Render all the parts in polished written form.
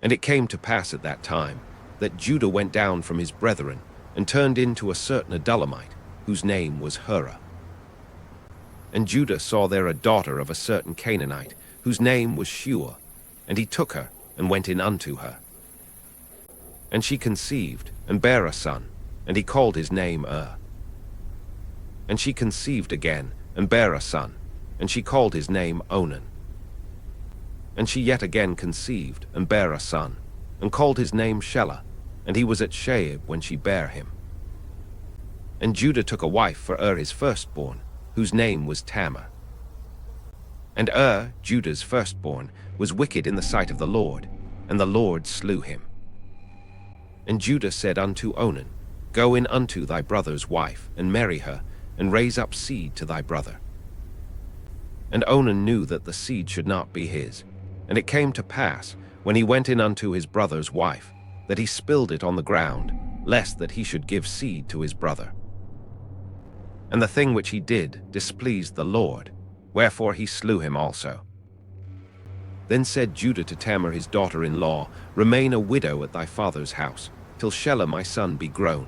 And it came to pass at that time that Judah went down from his brethren and turned into a certain Adullamite, whose name was Hurrah. And Judah saw there a daughter of a certain Canaanite, whose name was Shua, and he took her and went in unto her. And she conceived and bare a son, and he called his name And she conceived again and bare a son, and she called his name Onan. And she yet again conceived and bare a son, and called his name Shelah, and he was at Chezib when she bare him. And Judah took a wife for his firstborn, whose name was Tamar. And Judah's firstborn, was wicked in the sight of the Lord, and the Lord slew him. And Judah said unto Onan, Go in unto thy brother's wife, and marry her, and raise up seed to thy brother. And Onan knew that the seed should not be his. And it came to pass, when he went in unto his brother's wife, that he spilled it on the ground, lest that he should give seed to his brother. And the thing which he did displeased the Lord, wherefore he slew him also. Then said Judah to Tamar his daughter-in-law, Remain a widow at thy father's house, till Shelah my son be grown.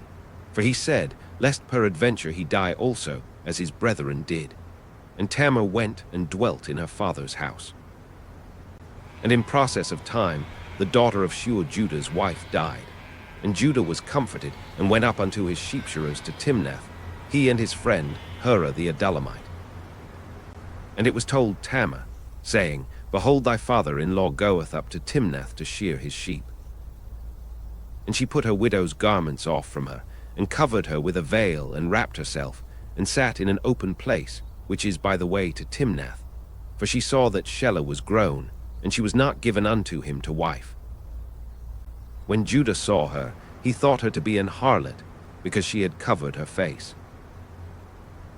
For he said, Lest peradventure he die also, as his brethren did. And Tamar went and dwelt in her father's house. And in process of time, the daughter of Shua Judah's wife died. And Judah was comforted, and went up unto his sheepshearers to Timnath, he and his friend Hurrah the Adullamite. And it was told Tamar, saying, Behold, thy father-in-law goeth up to Timnath to shear his sheep. And she put her widow's garments off from her, and covered her with a veil, and wrapped herself, and sat in an open place, which is by the way to Timnath. For she saw that Shelah was grown, and she was not given unto him to wife. When Judah saw her, he thought her to be an harlot, because she had covered her face.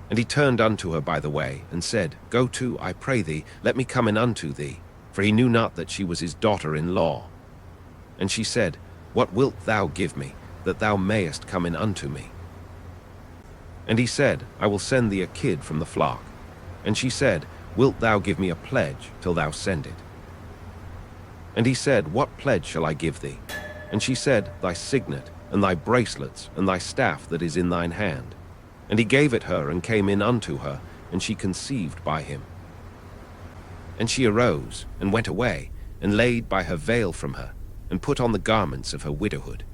And he turned unto her by the way, and said, Go to, I pray thee, let me come in unto thee. For he knew not that she was his daughter-in-law. And she said, What wilt thou give me, that thou mayest come in unto me? And he said, I will send thee a kid from the flock. And she said, Wilt thou give me a pledge till thou send it? And he said, What pledge shall I give thee? And she said, Thy signet, and thy bracelets, and thy staff that is in thine hand. And he gave it her, and came in unto her, and she conceived by him. And she arose, and went away, and laid by her veil from her, and put on the garments of her widowhood.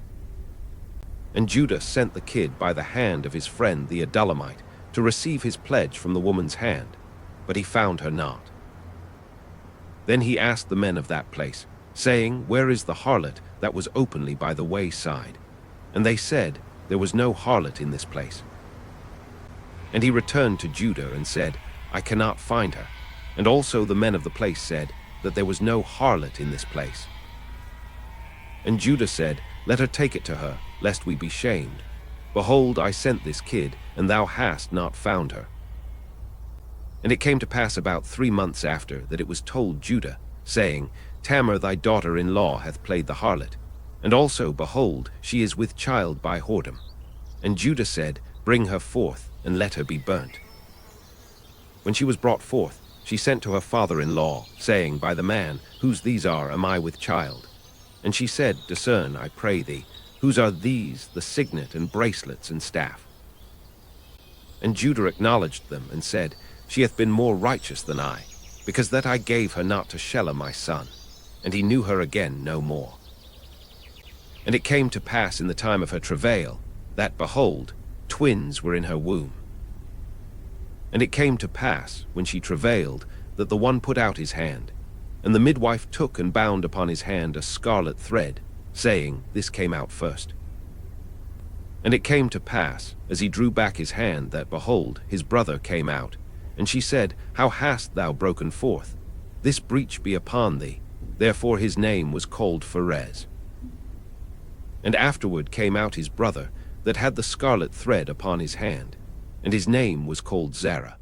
And Judah sent the kid by the hand of his friend the Adullamite, to receive his pledge from the woman's hand, but he found her not. Then he asked the men of that place, saying, Where is the harlot that was openly by the wayside? And they said, There was no harlot in this place. And he returned to Judah and said, I cannot find her. And also the men of the place said, that there was no harlot in this place. And Judah said, Let her take it to her, lest we be shamed. Behold, I sent this kid, and thou hast not found her. And it came to pass about 3 months after, that it was told Judah, saying, Tamar thy daughter-in-law hath played the harlot, and also, behold, she is with child by whoredom. And Judah said, Bring her forth, and let her be burnt. When she was brought forth, she sent to her father-in-law, saying, By the man, whose these are, am I with child? And she said, Discern, I pray thee, whose are these, the signet and bracelets and staff? And Judah acknowledged them, and said, She hath been more righteous than I, because that I gave her not to Shelah my son. And he knew her again no more. And it came to pass in the time of her travail, that, behold, twins were in her womb. And it came to pass, when she travailed, that the one put out his hand, and the midwife took and bound upon his hand a scarlet thread, saying, This came out first. And it came to pass, as he drew back his hand, that, behold, his brother came out. And she said, How hast thou broken forth? This breach be upon thee. Therefore his name was called Pharez. And afterward came out his brother, that had the scarlet thread upon his hand, and his name was called Zarah.